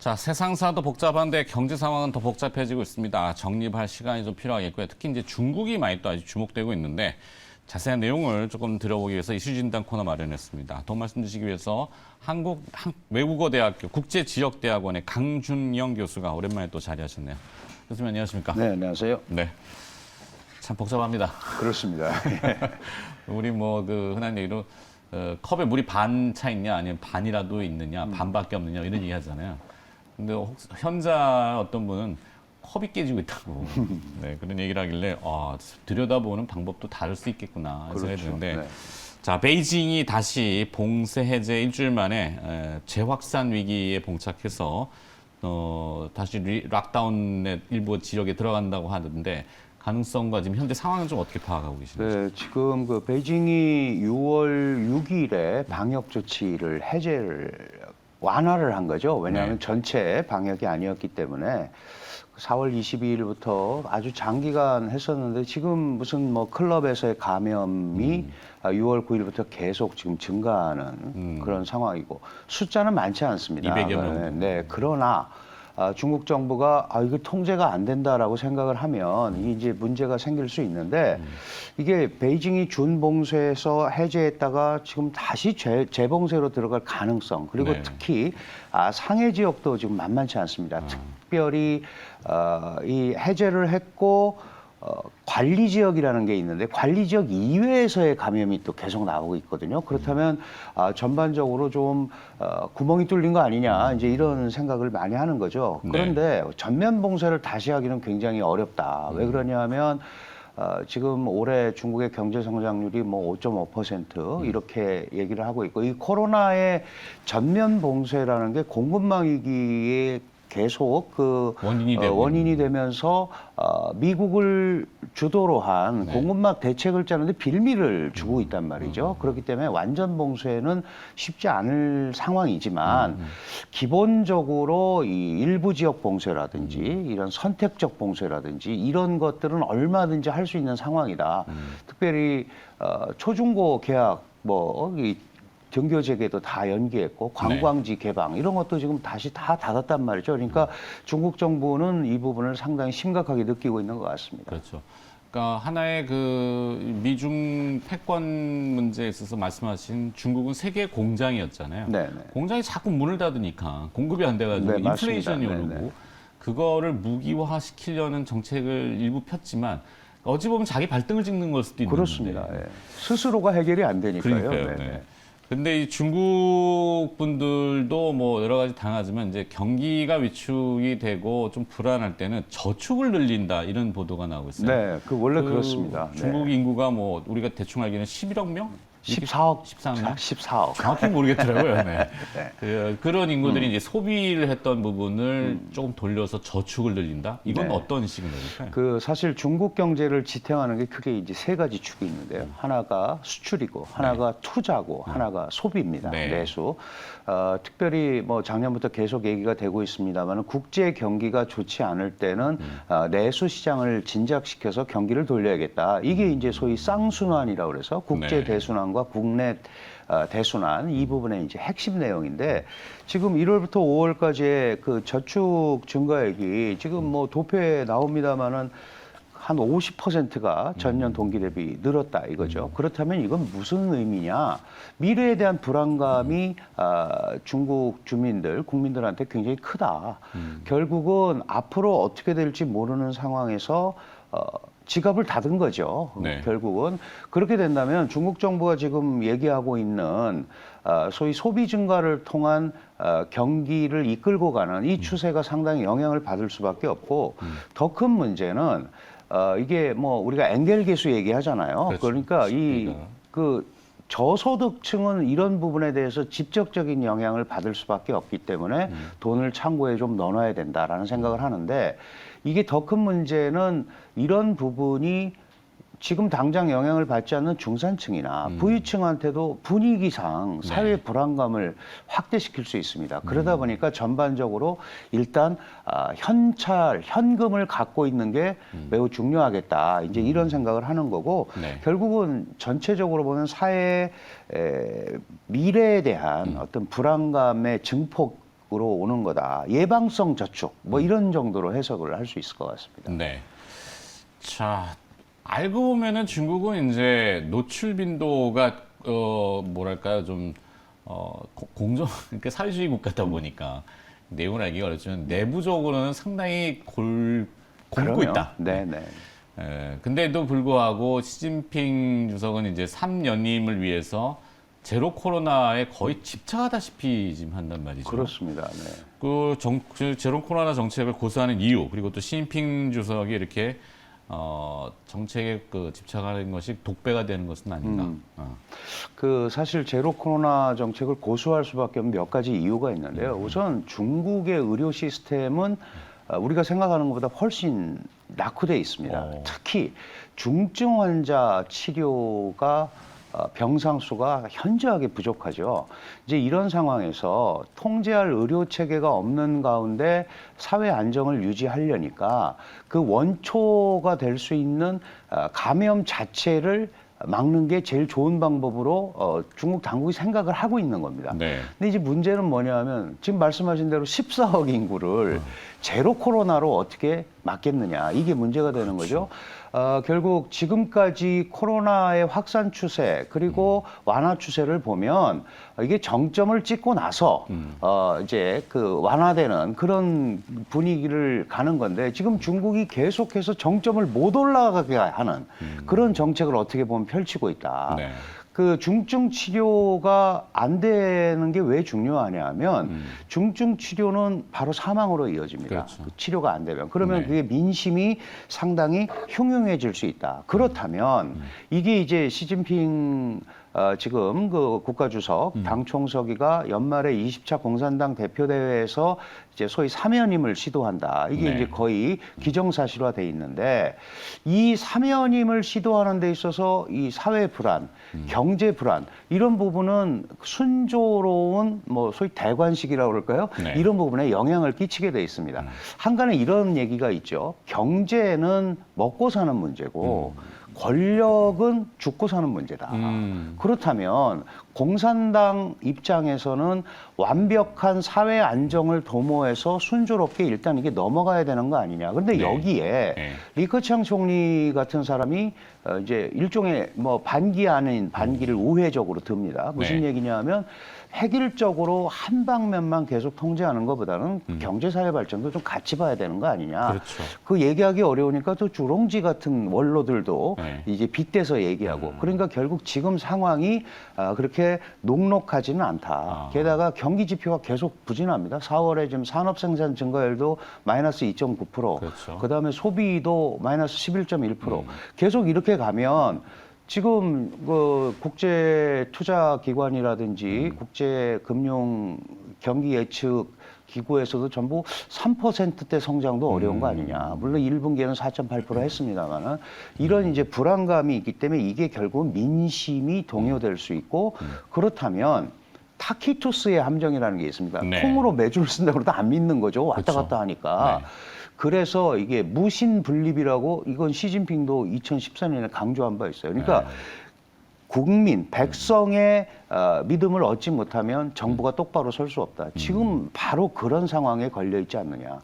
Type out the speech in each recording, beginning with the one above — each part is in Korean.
자, 세상사도 복잡한데 경제 상황은 더 복잡해지고 있습니다. 정립할 시간이 좀 필요하겠고요. 특히 이제 중국이 많이 또 아직 주목되고 있는데 자세한 내용을 조금 들어보기 위해서 이슈진단 코너 마련했습니다. 더 말씀 주시기 위해서 외국어대학교 국제지역대학원의 강준영 교수가 오랜만에 또 자리하셨네요. 교수님 안녕하십니까? 네, 안녕하세요. 네. 참 복잡합니다. 그렇습니다. 우리 흔한 얘기로 컵에 물이 반 차 있냐 아니면 반이라도 있느냐 반밖에 없느냐 이런 얘기 하잖아요. 근데 현자 어떤 분은 컵이 깨지고 있다고 네, 그런 얘기를 하길래 들여다보는 방법도 다를 수 있겠구나 생각이 드는데 네. 자, 베이징이 다시 봉쇄 해제 일주일 만에 재확산 위기에 봉착해서 다시 락다운의 일부 지역에 들어간다고 하는데 가능성과 지금 현재 상황은 좀 어떻게 파악하고 계신지? 네, 지금 베이징이 6월 6일에 방역 조치를 완화를 한 거죠. 왜냐하면 전체 방역이 아니었기 때문에 4월 22일부터 아주 장기간 했었는데 지금 무슨 클럽에서의 감염이 6월 9일부터 계속 지금 증가하는 그런 상황이고 숫자는 많지 않습니다. 200여 명. 네, 그러나 중국 정부가 이거 통제가 안 된다라고 생각을 하면 이제 문제가 생길 수 있는데 이게 베이징이 준봉쇄에서 해제했다가 지금 다시 재봉쇄로 들어갈 가능성 그리고 네. 특히 상해 지역도 지금 만만치 않습니다. 특별히 이 해제를 했고 관리 지역이라는 게 있는데 관리 지역 이외에서의 감염이 또 계속 나오고 있거든요. 그렇다면 전반적으로 좀 구멍이 뚫린 거 아니냐 이제 이런 생각을 많이 하는 거죠. 그런데 전면 봉쇄를 다시 하기는 굉장히 어렵다. 왜 그러냐면 지금 올해 중국의 경제 성장률이 5.5% 이렇게 얘기를 하고 있고 이 코로나의 전면 봉쇄라는 게 공급망 위기에 계속 원인이 되면서 미국을 주도로 한 공급망 대책을 짜는데 빌미를 주고 있단 말이죠. 그렇기 때문에 완전 봉쇄는 쉽지 않을 상황이지만 기본적으로 이 일부 지역 봉쇄라든지 이런 선택적 봉쇄라든지 이런 것들은 얼마든지 할 수 있는 상황이다. 특별히 초중고 계약 이 등교 재개도 다 연기했고 관광지 개방 이런 것도 지금 다시 다 닫았단 말이죠. 그러니까 중국 정부는 이 부분을 상당히 심각하게 느끼고 있는 것 같습니다. 그렇죠. 그러니까 하나의 미중 패권 문제에 있어서 말씀하신 중국은 세계 공장이었잖아요. 네네. 공장이 자꾸 문을 닫으니까 공급이 안 돼가지고 네, 인플레이션이 맞습니다. 오르고 그거를 무기화시키려는 정책을 일부 폈지만 어찌 보면 자기 발등을 찍는 걸 수도 있는데. 그렇습니다. 예. 스스로가 해결이 안 되니까요. 그러니까요. 네네. 네. 근데 이 중국 분들도 여러 가지 당하지만 이제 경기가 위축이 되고 좀 불안할 때는 저축을 늘린다 이런 보도가 나오고 있어요. 네, 원래 그렇습니다. 중국 인구가 우리가 대충 알기는 11억 명? 14억. 14명? 14억. 정확히 모르겠더라고요. 네. 그런 인구들이 이제 소비를 했던 부분을 조금 돌려서 저축을 늘린다? 이건 어떤 시그널일까요? 사실 중국 경제를 지탱하는 게 크게 이제 세 가지 축이 있는데요. 하나가 수출이고, 하나가 투자고, 하나가 소비입니다. 네. 내수. 특별히 작년부터 계속 얘기가 되고 있습니다만 국제 경기가 좋지 않을 때는 내수 시장을 진작시켜서 경기를 돌려야겠다. 이게 이제 소위 쌍순환이라고 그래서 국제 대순환과 국내 대순환 이 부분의 이제 핵심 내용인데 지금 1월부터 5월까지의 그 저축 증가액이 지금 도표에 나옵니다만은 한 50%가 전년 동기 대비 늘었다 이거죠. 그렇다면 이건 무슨 의미냐? 미래에 대한 불안감이 중국 국민들한테 굉장히 크다. 결국은 앞으로 어떻게 될지 모르는 상황에서 지갑을 닫은 거죠. 네. 결국은 그렇게 된다면 중국 정부가 지금 얘기하고 있는 소위 소비 증가를 통한 경기를 이끌고 가는 이 추세가 상당히 영향을 받을 수밖에 없고 더 큰 문제는 이게 우리가 엔겔 계수 얘기하잖아요. 그렇죠. 그러니까 저소득층은 이런 부분에 대해서 직접적인 영향을 받을 수밖에 없기 때문에 돈을 창고에 좀 넣어놔야 된다라는 생각을 하는데 이게 더 큰 문제는 이런 부분이 지금 당장 영향을 받지 않는 중산층이나 부유층한테도 분위기상 사회 불안감을 확대시킬 수 있습니다. 그러다 보니까 전반적으로 일단 현금을 갖고 있는 게 매우 중요하겠다. 이제 이런 생각을 하는 거고 결국은 전체적으로 보면 사회의 미래에 대한 어떤 불안감의 증폭 오는 거다. 예방성 저축 뭐 이런 정도로 해석을 할 수 있을 것 같습니다. 네. 자, 알고 보면은 중국은 이제 노출 빈도가 뭐랄까요 좀 공정 그러니까 사회주의 국가다 보니까 내용을 알기가 어렵지만 내부적으로는 상당히 곪고 그럼요. 있다. 네네. 근데도 불구하고 시진핑 주석은 이제 3연임을 위해서 제로 코로나에 거의 집착하다시피 지금 한단 말이죠. 그렇습니다. 네. 그 제로 코로나 정책을 고수하는 이유 그리고 또 시진핑 주석이 이렇게 정책에 집착하는 것이 독배가 되는 것은 아닌가. 그 사실 제로 코로나 정책을 고수할 수밖에 없는 몇 가지 이유가 있는데요. 우선 중국의 의료 시스템은 우리가 생각하는 것보다 훨씬 낙후돼 있습니다. 특히 중증 환자 치료가 병상 수가 현저하게 부족하죠. 이제 이런 상황에서 통제할 의료 체계가 없는 가운데 사회 안정을 유지하려니까 그 원초가 될 수 있는 감염 자체를 막는 게 제일 좋은 방법으로 중국 당국이 생각을 하고 있는 겁니다. 네. 근데 이제 문제는 뭐냐면 지금 말씀하신 대로 14억 인구를 제로 코로나로 어떻게 막겠느냐 이게 문제가 되는 거죠. 결국 지금까지 코로나의 확산 추세 그리고 완화 추세를 보면 이게 정점을 찍고 나서 이제 그 완화되는 그런 분위기를 가는 건데 지금 중국이 계속해서 정점을 못 올라가게 하는 그런 정책을 어떻게 보면 펼치고 있다. 네. 그 중증 치료가 안 되는 게 왜 중요하냐 하면 중증 치료는 바로 사망으로 이어집니다. 그렇죠. 그 치료가 안 되면. 그러면 네. 그게 민심이 상당히 흉흉해질 수 있다. 그렇다면 이게 이제 시진핑 지금 그 국가주석, 당 총서기가 연말에 20차 공산당 대표대회에서 이제 소위 사면임을 시도한다. 이게 네. 이제 거의 기정사실화돼 있는데 이 사면임을 시도하는 데 있어서 이 사회 불안, 경제 불안 이런 부분은 순조로운 뭐 소위 대관식이라고 그럴까요? 네. 이런 부분에 영향을 끼치게 돼 있습니다. 한간에 이런 얘기가 있죠. 경제는 먹고 사는 문제고 권력은 죽고 사는 문제다. 그렇다면 공산당 입장에서는 완벽한 사회 안정을 도모해서 순조롭게 일단 이게 넘어가야 되는 거 아니냐. 그런데 네. 여기에 네. 리커창 총리 같은 사람이 이제 일종의 뭐 반기 아닌 반기를 우회적으로 듭니다. 무슨 네. 얘기냐면 획일적으로 한 방면만 계속 통제하는 것보다는 경제사회 발전도 좀 같이 봐야 되는 거 아니냐. 그렇죠. 그 얘기하기 어려우니까 또 주롱지 같은 원로들도 네. 이제 빗대서 얘기하고 그러니까 결국 지금 상황이 그렇게 녹록하지는 않다. 게다가 경기 지표가 계속 부진합니다. 4월에 지금 산업 생산 증가율도 마이너스 2.9%, 그렇죠. 그다음에 소비도 마이너스 11.1%. 계속 이렇게 가면 지금 그 국제 투자 기관이라든지 국제 금융 경기 예측 기구에서도 전부 3%대 성장도 어려운 거 아니냐. 물론 1분기에는 4.8% 했습니다만은 이런 이제 불안감이 있기 때문에 이게 결국 민심이 동요될 수 있고 그렇다면 타키투스의 함정이라는 게 있습니다. 네. 콩으로 매주를 쓴다고 그러다 안 믿는 거죠. 왔다 그렇죠. 갔다 하니까. 네. 그래서 이게 무신분립이라고 이건 시진핑도 2014년에 강조한 바 있어요. 그러니까 네. 국민, 백성의 믿음을 얻지 못하면 정부가 똑바로 설 수 없다. 지금 바로 그런 상황에 걸려 있지 않느냐.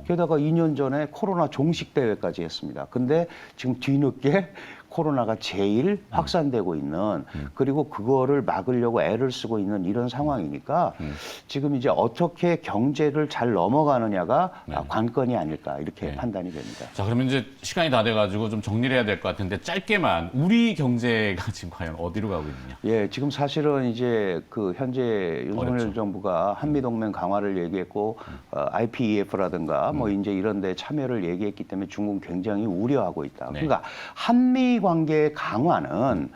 게다가 2년 전에 코로나 종식 대회까지 했습니다. 근데 지금 뒤늦게 코로나가 제일 확산되고 있는 그리고 그거를 막으려고 애를 쓰고 있는 이런 상황이니까 지금 이제 어떻게 경제를 잘 넘어가느냐가 관건이 아닐까 이렇게 네. 판단이 됩니다. 자, 그러면 이제 시간이 다 돼가지고 좀 정리를 해야 될 것 같은데 짧게만 우리 경제가 지금 과연 어디로 가고 있느냐? 예, 지금 사실은 이제 그 현재 윤석열 어렵죠. 정부가 한미동맹 강화를 얘기했고 IPEF라든가 뭐 이제 이런 데 참여를 얘기했기 때문에 중국은 굉장히 우려하고 있다. 네. 그러니까 한미 관계의 강화는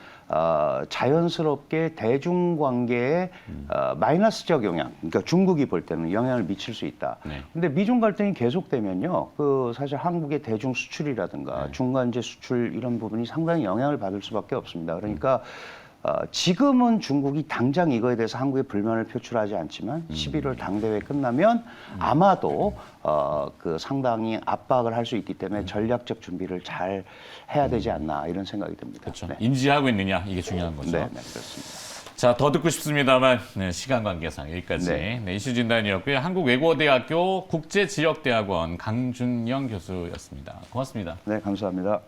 자연스럽게 대중 관계에 마이너스적 영향, 그러니까 중국이 볼 때는 영향을 미칠 수 있다. 네. 근데 미중 갈등이 계속되면요, 그 사실 한국의 대중 수출이라든가 중간재 수출 이런 부분이 상당히 영향을 받을 수밖에 없습니다. 그러니까 지금은 중국이 당장 이거에 대해서 한국에 불만을 표출하지 않지만 11월 당대회 끝나면 아마도 그 상당히 압박을 할 수 있기 때문에 전략적 준비를 잘 해야 되지 않나 이런 생각이 듭니다. 그렇죠. 네. 인지하고 있느냐 이게 중요한 거죠. 네, 네, 그렇습니다. 자, 더 듣고 싶습니다만 네, 시간 관계상 여기까지 네, 이슈 진단이었고요. 한국외국어대학교 국제지역대학원 강준영 교수였습니다. 고맙습니다. 네, 감사합니다.